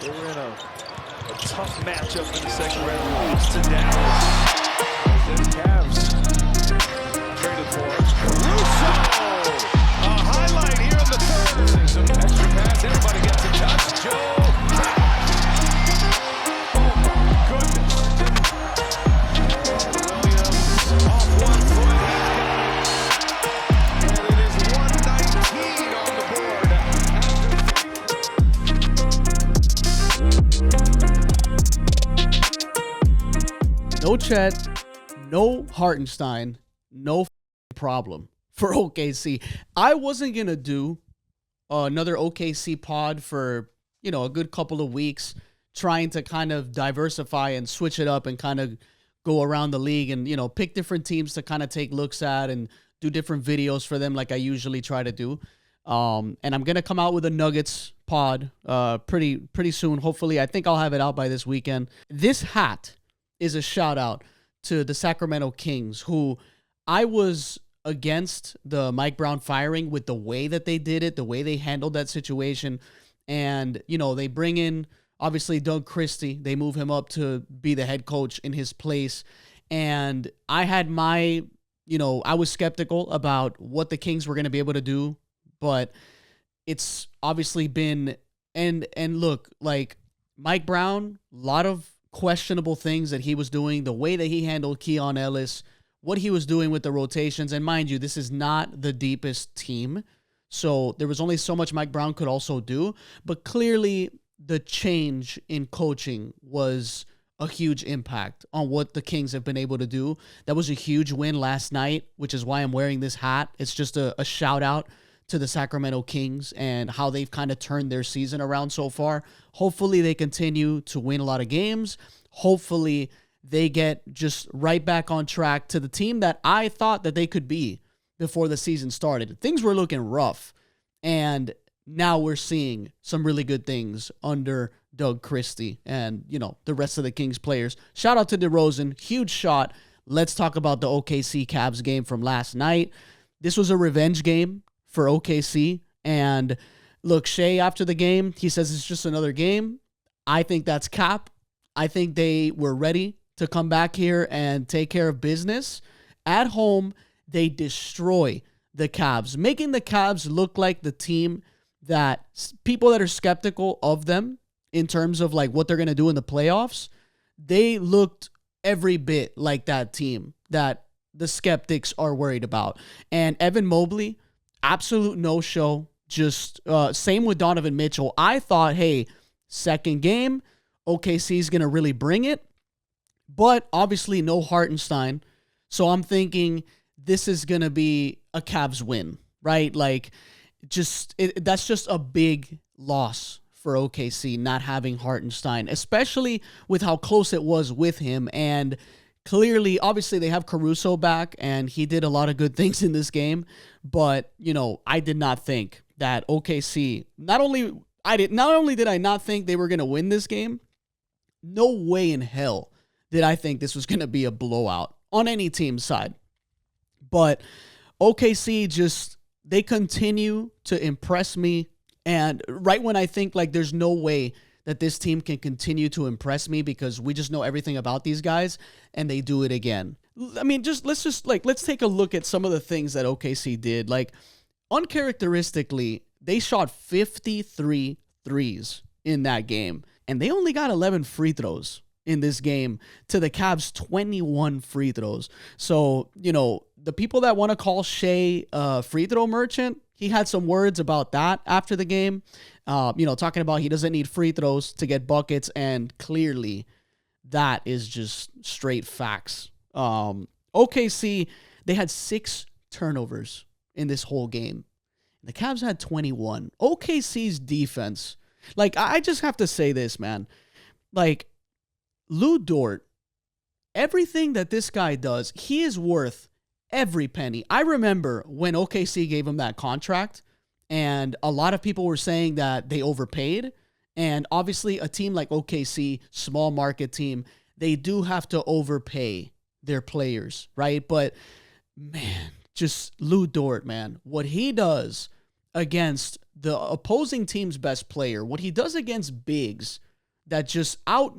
They were in a tough matchup in the second round. Lost to Dallas. The Cavs traded for Caruso. A highlight here in the third. Seeing some extra pass. Anybody gets a touch. Joe. Oh my goodness. Williams off 1 foot. And it is 119 on the board. No Chet, no Hartenstein, no problem for OKC. I wasn't going to do another OKC pod for, a good couple of weeks, trying to kind of diversify and switch it up and kind of go around the league and, pick different teams to kind of take looks at and do different videos for them like I usually try to do. And I'm going to come out with a Nuggets pod pretty soon. Hopefully, I think I'll have it out by this weekend. This hat is a shout out to the Sacramento Kings, who I was against the Mike Brown firing with the way that they did it, the way they handled that situation. And, they bring in, obviously, Doug Christie. They move him up to be the head coach in his place. And I had I was skeptical about what the Kings were going to be able to do, but it's obviously been, and look, like Mike Brown, a lot of questionable things that he was doing, the way that he handled Keon Ellis, what he was doing with the rotations. And mind you, this is not the deepest team, so there was only so much Mike Brown could also do. But clearly, the change in coaching was a huge impact on what the Kings have been able to do. That was a huge win last night, which is why I'm wearing this hat. It's just a shout out to the Sacramento Kings and how they've kind of turned their season around so far. Hopefully they continue to win a lot of games. Hopefully they get just right back on track to the team that I thought that they could be before the season started. Things were looking rough, and now we're seeing some really good things under Doug Christie and, the rest of the Kings players. Shout out to DeRozan. Huge shot. Let's talk about the OKC Cavs game from last night. This was a revenge game for OKC. And look, Shai, after the game, he says it's just another game. I think that's cap. I think they were ready to come back here and take care of business. At home, they destroy the Cavs, making the Cavs look like the team that people that are skeptical of them in terms of like what they're going to do in the playoffs, they looked every bit like that team that the skeptics are worried about. And Evan Mobley, absolute no-show. Just same with Donovan Mitchell. I thought, hey, second game, OKC is going to really bring it. But obviously no Hartenstein. So I'm thinking this is going to be a Cavs win, right? Like, that's just a big loss for OKC not having Hartenstein, especially with how close it was with him. And clearly, obviously, they have Caruso back, and he did a lot of good things in this game. But, I did not think that OKC, not only did I not think they were going to win this game, no way in hell did I think this was going to be a blowout on any team's side. But OKC they continue to impress me. And right when I think like there's no way that this team can continue to impress me because we just know everything about these guys, and they do it again. I mean, let's take a look at some of the things that OKC did. Like, uncharacteristically, they shot 53 threes in that game, and they only got 11 free throws in this game to the Cavs' 21 free throws. So, the people that want to call Shai free throw merchant, he had some words about that after the game, talking about he doesn't need free throws to get buckets, and clearly that is just straight facts. OKC, they had 6 turnovers in this whole game. The Cavs had 21. OKC's defense, like, I just have to say this, man. Like, Lou Dort, everything that this guy does, he is worth every penny. I remember when OKC gave him that contract, and a lot of people were saying that they overpaid. And obviously, a team like OKC, small market team, they do have to overpay their players, right? But man, just Lou Dort, man, what he does against the opposing team's best player, what he does against bigs that just out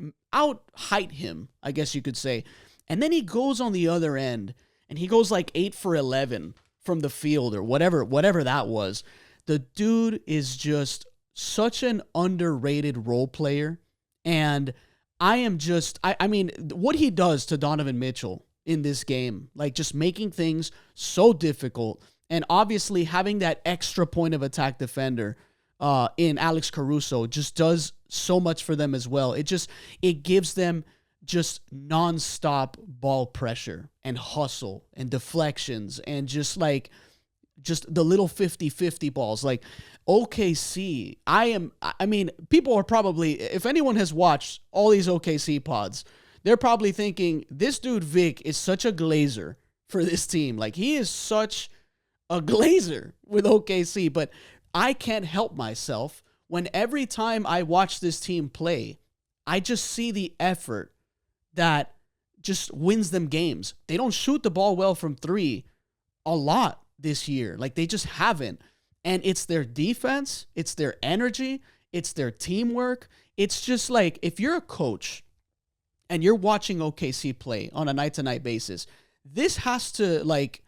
height him, I guess you could say. And then he goes on the other end and he goes like 8 for 11 from the field or whatever that was. The dude is just such an underrated role player. And I mean, what he does to Donovan Mitchell in this game, like just making things so difficult, and obviously having that extra point of attack defender in Alex Caruso just does so much for them as well. It gives them just nonstop ball pressure and hustle and deflections and just the little 50-50 balls. Like OKC, I mean, people are probably, if anyone has watched all these OKC pods, they're probably thinking, this dude Vic is such a glazer for this team. Like, he is such a glazer with OKC, but I can't help myself when every time I watch this team play, I just see the effort that just wins them games. They don't shoot the ball well from three a lot this year. Like, they just haven't. And it's their defense, it's their energy, it's their teamwork. It's just like, if you're a coach and you're watching OKC play on a night-to-night basis, this has to, like,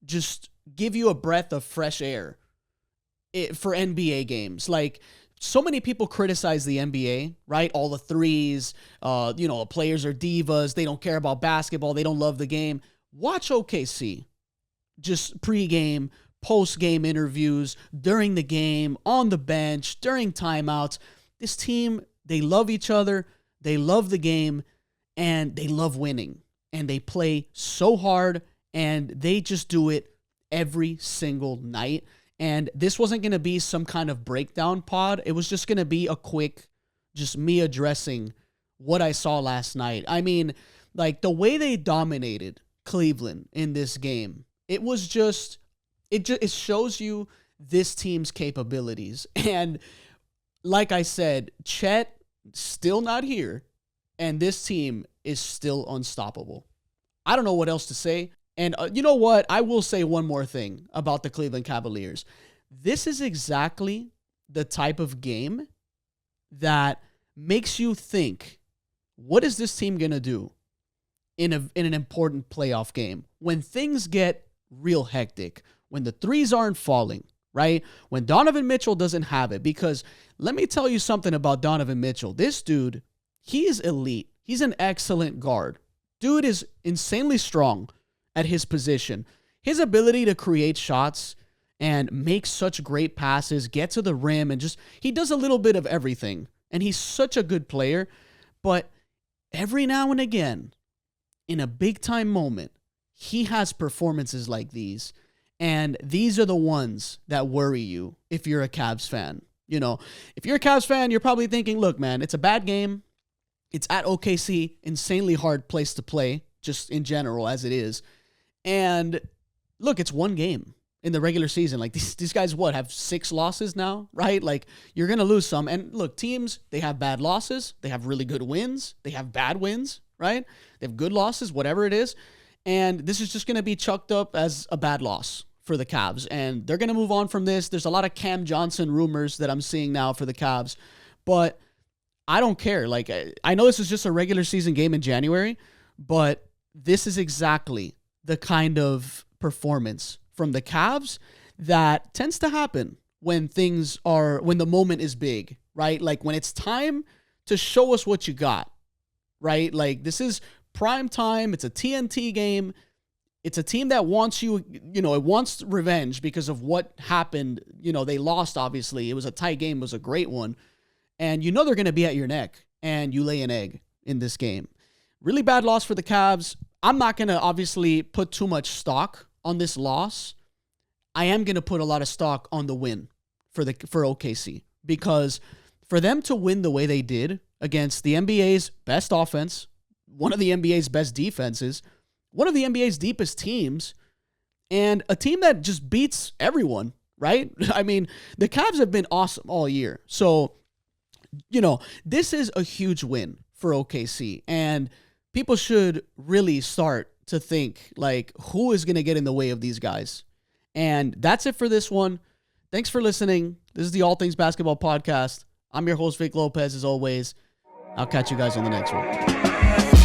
just give you a breath of fresh air for NBA games. Like, so many people criticize the NBA, right? All the threes, the players are divas, they don't care about basketball, they don't love the game. Watch OKC. Just pregame, post-game interviews, during the game, on the bench, during timeouts. This team, they love each other, they love the game, and they love winning. And they play so hard, and they just do it every single night. And this wasn't going to be some kind of breakdown pod. It was just going to be a quick, just me addressing what I saw last night. I mean, like, the way they dominated Cleveland in this game, it was just, it shows you this team's capabilities. And like I said, Chet still not here, and this team is still unstoppable. I don't know what else to say. And you know what? I will say one more thing about the Cleveland Cavaliers. This is exactly the type of game that makes you think, what is this team going to do in an important playoff game? When things get real hectic, when the threes aren't falling, right? When Donovan Mitchell doesn't have it. Because let me tell you something about Donovan Mitchell. This dude, he is elite. He's an excellent guard. Dude is insanely strong at his position. His ability to create shots and make such great passes, get to the rim, and just, he does a little bit of everything. And he's such a good player. But every now and again, in a big time moment, he has performances like these. And these are the ones that worry you if you're a Cavs fan. You know, if you're a Cavs fan, you're probably thinking, look, man, it's a bad game. It's at OKC, insanely hard place to play, just in general as it is. And look, it's one game in the regular season. Like, these guys, have 6 losses now, right? Like, you're going to lose some. And look, teams, they have bad losses. They have really good wins. They have bad wins, right? They have good losses, whatever it is. And this is just going to be chucked up as a bad loss for the Cavs. And they're going to move on from this. There's a lot of Cam Johnson rumors that I'm seeing now for the Cavs. But I don't care. Like, I know this is just a regular season game in January, but this is exactly the kind of performance from the Cavs that tends to happen when the moment is big, right? Like, when it's time to show us what you got, right? Like, this is prime time. It's a TNT game. It's a team that wants it wants revenge because of what happened. They lost, obviously. It was a tight game. It was a great one. And they're going to be at your neck, and you lay an egg in this game. Really bad loss for the Cavs. I'm not going to obviously put too much stock on this loss. I am going to put a lot of stock on the win for OKC, because for them to win the way they did against the NBA's best offense, one of the NBA's best defenses, one of the NBA's deepest teams, and a team that just beats everyone, right? I mean, the Cavs have been awesome all year. So, this is a huge win for OKC, and people should really start to think, like, who is going to get in the way of these guys? And that's it for this one. Thanks for listening. This is the All Things Basketball Podcast. I'm your host, Vic Lopez, as always. I'll catch you guys on the next one.